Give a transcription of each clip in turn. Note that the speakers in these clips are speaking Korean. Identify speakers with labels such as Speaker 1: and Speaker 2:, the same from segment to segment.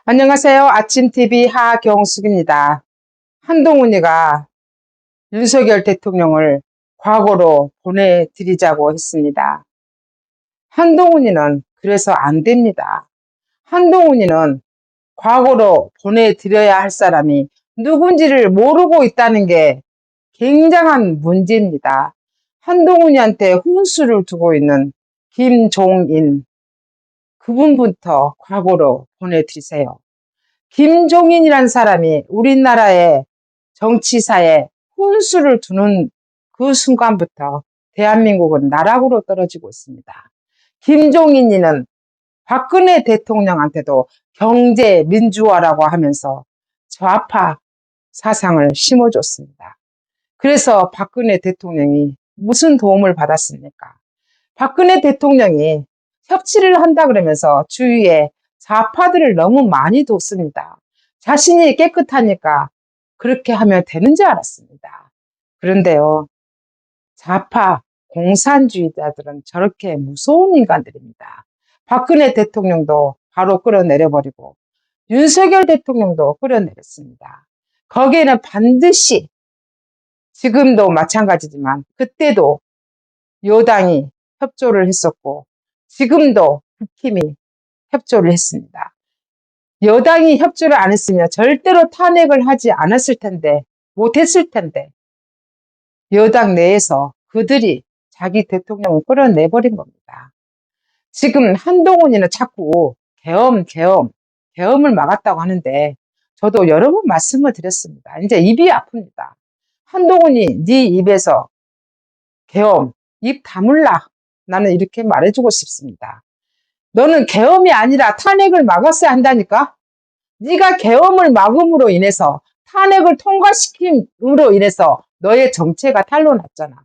Speaker 1: 안녕하세요. 아침TV 하경숙입니다. 한동훈이가 윤석열 대통령을 과거로 보내드리자고 했습니다. 한동훈이는 그래서 안 됩니다. 한동훈이는 과거로 보내드려야 할 사람이 누군지를 모르고 있다는 게 굉장한 문제입니다. 한동훈이한테 훈수를 두고 있는 김종인, 그분부터 과거로 보내드리세요. 김종인이라는 사람이 우리나라의 정치사에 훈수를 두는 그 순간부터 대한민국은 나락으로 떨어지고 있습니다. 김종인이는 박근혜 대통령한테도 경제 민주화라고 하면서 좌파 사상을 심어줬습니다. 그래서 박근혜 대통령이 무슨 도움을 받았습니까? 박근혜 대통령이 협치를 한다 그러면서 주위에 좌파들을 너무 많이 뒀습니다. 자신이 깨끗하니까 그렇게 하면 되는 줄 알았습니다. 그런데요, 좌파 공산주의자들은 저렇게 무서운 인간들입니다. 박근혜 대통령도 바로 끌어내려버리고 윤석열 대통령도 끌어내렸습니다. 거기에는 반드시 지금도 마찬가지지만 그때도 여당이 협조를 했었고 지금도 국힘이 협조를 했습니다. 여당이 협조를 안 했으면 절대로 탄핵을 하지 않았을 텐데, 못했을 텐데 여당 내에서 그들이 자기 대통령을 끌어내버린 겁니다. 지금 한동훈이는 자꾸 계엄을 막았다고 하는데 저도 여러 번 말씀을 드렸습니다. 이제 입이 아픕니다. 한동훈이 네 입에서 계엄, 입 다물라. 나는 이렇게 말해주고 싶습니다. 너는 계엄이 아니라 탄핵을 막았어야 한다니까? 네가 계엄을 막음으로 인해서 탄핵을 통과시킴으로 인해서 너의 정체가 탄로났잖아.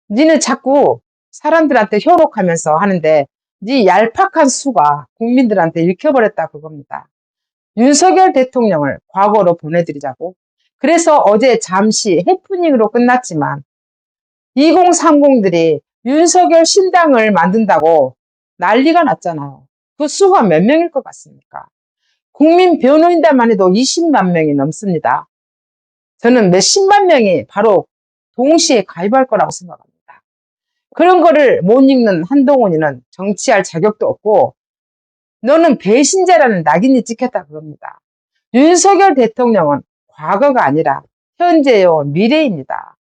Speaker 1: 니는 자꾸 사람들한테 효록하면서 하는데 네 얄팍한 수가 국민들한테 읽혀버렸다 그겁니다. 윤석열 대통령을 과거로 보내드리자고. 그래서 어제 잠시 해프닝으로 끝났지만 2030들이 윤석열 신당을 만든다고 난리가 났잖아요. 그 수가 몇 명일 것 같습니까? 국민 변호인단만 해도 20만 명이 넘습니다. 저는 몇십만 명이 바로 동시에 가입할 거라고 생각합니다. 그런 거를 못 읽는 한동훈이는 정치할 자격도 없고 너는 배신자라는 낙인이 찍혔다 그겁니다. 윤석열 대통령은 과거가 아니라 현재요 미래입니다.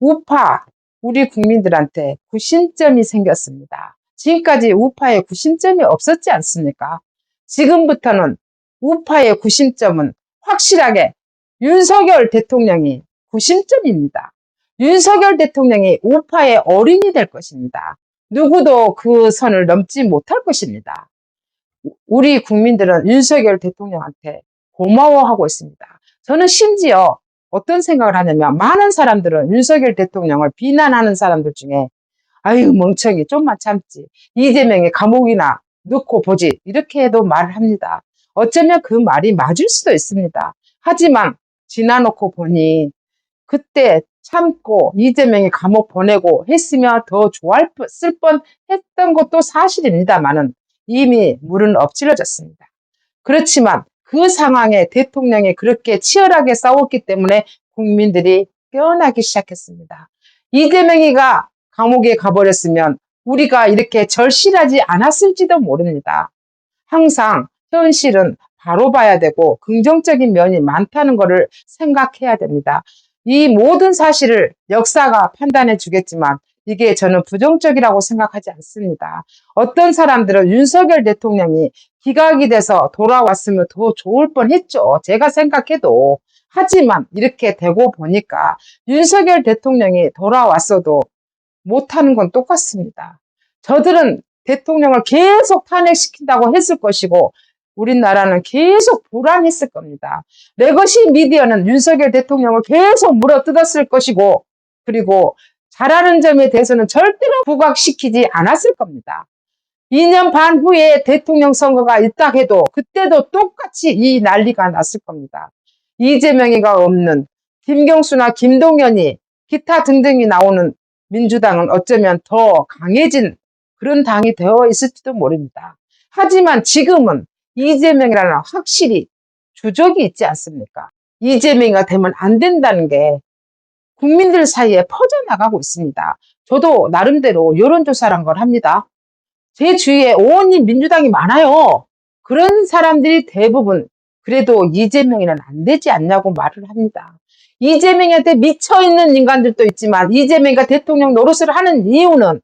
Speaker 1: 우파 우리 국민들한테 구심점이 생겼습니다. 지금까지 우파의 구심점이 없었지 않습니까? 지금부터는 우파의 구심점은 확실하게 윤석열 대통령이 구심점입니다. 윤석열 대통령이 우파의 어린이 될 것입니다. 누구도 그 선을 넘지 못할 것입니다. 우리 국민들은 윤석열 대통령한테 고마워하고 있습니다. 저는 심지어 어떤 생각을 하냐면 많은 사람들은 윤석열 대통령을 비난하는 사람들 중에 아유 멍청이 좀만 참지 이재명이 감옥이나 넣고 보지 이렇게 해도 말을 합니다. 어쩌면 그 말이 맞을 수도 있습니다. 하지만 지나놓고 보니 그때 참고 이재명이 감옥 보내고 했으면 더 좋았을 뻔했던 것도 사실입니다만은 이미 물은 엎질러졌습니다. 그렇지만 그 상황에 대통령이 그렇게 치열하게 싸웠기 때문에 국민들이 깨어나기 시작했습니다. 이재명이가 감옥에 가버렸으면 우리가 이렇게 절실하지 않았을지도 모릅니다. 항상 현실은 바로 봐야 되고 긍정적인 면이 많다는 것을 생각해야 됩니다. 이 모든 사실을 역사가 판단해 주겠지만 이게 저는 부정적이라고 생각하지 않습니다. 어떤 사람들은 윤석열 대통령이 기각이 돼서 돌아왔으면 더 좋을 뻔했죠. 제가 생각해도. 하지만 이렇게 되고 보니까 윤석열 대통령이 돌아왔어도 못하는 건 똑같습니다. 저들은 대통령을 계속 탄핵시킨다고 했을 것이고 우리나라는 계속 불안했을 겁니다. 레거시 미디어는 윤석열 대통령을 계속 물어뜯었을 것이고 그리고 잘하는 점에 대해서는 절대로 부각시키지 않았을 겁니다. 2년 반 후에 대통령 선거가 있다 해도 그때도 똑같이 이 난리가 났을 겁니다. 이재명이가 없는 김경수나 김동연이 기타 등등이 나오는 민주당은 어쩌면 더 강해진 그런 당이 되어 있을지도 모릅니다. 하지만 지금은 이재명이라는 확실히 주적이 있지 않습니까? 이재명이가 되면 안 된다는 게 국민들 사이에 퍼져나가고 있습니다. 저도 나름대로 여론조사란 걸 합니다. 제 주위에 오원님 민주당이 많아요. 그런 사람들이 대부분 그래도 이재명이는 안 되지 않냐고 말을 합니다. 이재명한테 미쳐있는 인간들도 있지만 이재명이가 대통령 노릇을 하는 이유는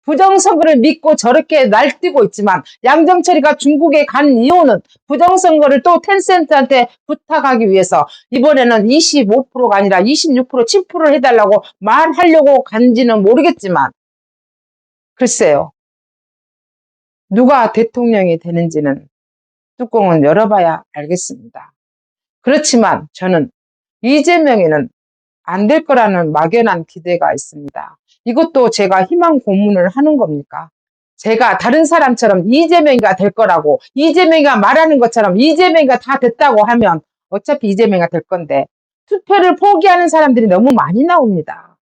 Speaker 1: 부정선거를 믿고 저렇게 날뛰고 있지만 양정철이가 중국에 간 이유는 부정선거를 또 텐센트한테 부탁하기 위해서 이번에는 25%가 아니라 26%, 7%를 해달라고 말하려고 간지는 모르겠지만 글쎄요. 누가 대통령이 되는지는 뚜껑은 열어봐야 알겠습니다. 그렇지만 저는 이재명이는 안 될 거라는 막연한 기대가 있습니다. 이것도 제가 희망 고문을 하는 겁니까? 제가 다른 사람처럼 이재명이가 될 거라고 이재명이가 말하는 것처럼 이재명이가 다 됐다고 하면 어차피 이재명이가 될 건데 투표를 포기하는 사람들이 너무 많이 나옵니다.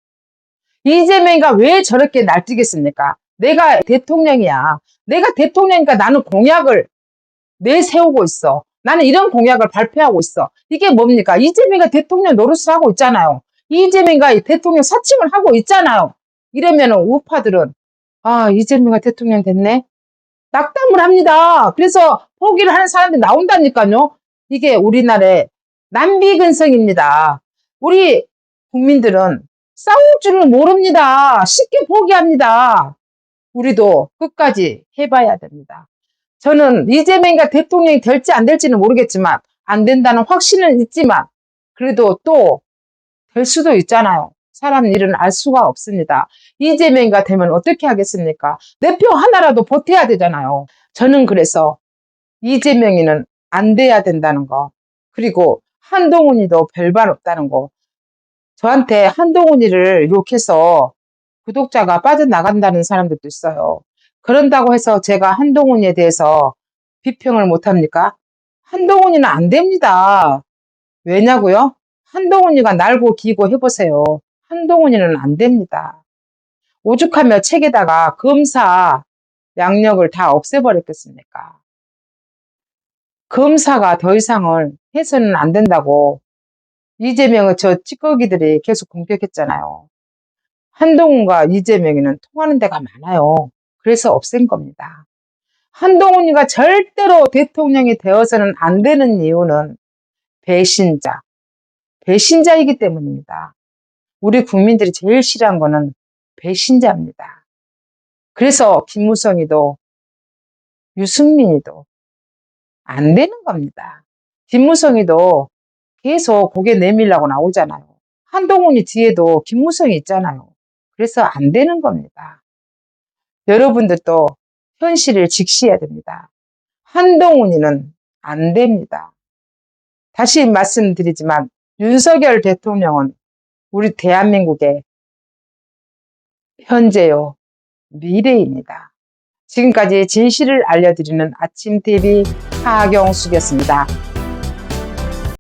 Speaker 1: 이재명이가 왜 저렇게 날뛰겠습니까? 내가 대통령이야. 내가 대통령이니까 나는 공약을 내세우고 있어. 나는 이런 공약을 발표하고 있어. 이게 뭡니까? 이재명이가 대통령 노릇을 하고 있잖아요. 이재명이가 대통령 사칭을 하고 있잖아요. 이러면은 우파들은 아, 이재명이가 대통령 됐네? 낙담을 합니다. 그래서 포기를 하는 사람들이 나온다니까요. 이게 우리나라의 난비근성입니다. 우리 국민들은 싸울 줄을 모릅니다. 쉽게 포기합니다. 우리도 끝까지 해봐야 됩니다. 저는 이재명이가 대통령이 될지 안 될지는 모르겠지만 안 된다는 확신은 있지만 그래도 또 될 수도 있잖아요. 사람 일은 알 수가 없습니다. 이재명이가 되면 어떻게 하겠습니까? 내 표 하나라도 보태야 되잖아요. 저는 그래서 이재명이는 안 돼야 된다는 거 그리고 한동훈이도 별반 없다는 거 저한테 한동훈이를 욕해서 구독자가 빠져나간다는 사람들도 있어요. 그런다고 해서 제가 한동훈에 대해서 비평을 못합니까? 한동훈이는 안 됩니다. 왜냐고요? 한동훈이가 날고 기고 해보세요. 한동훈이는 안 됩니다. 오죽하며 책에다가 검사 양력을 다 없애버렸겠습니까? 검사가 더 이상을 해서는 안 된다고 이재명의 저 찌꺼기들이 계속 공격했잖아요. 한동훈과 이재명이는 통하는 데가 많아요. 그래서 없앤 겁니다. 한동훈이가 절대로 대통령이 되어서는 안 되는 이유는 배신자이기 때문입니다. 우리 국민들이 제일 싫어한 거는 배신자입니다. 그래서 김무성이도 유승민이도 안 되는 겁니다. 김무성이도 계속 고개 내밀라고 나오잖아요. 한동훈이 뒤에도 김무성이 있잖아요. 그래서 안 되는 겁니다. 여러분들도 현실을 직시해야 됩니다. 한동훈이는 안 됩니다. 다시 말씀드리지만 윤석열 대통령은 우리 대한민국의 현재요, 미래입니다. 지금까지 진실을 알려드리는 아침TV 하경숙이었습니다.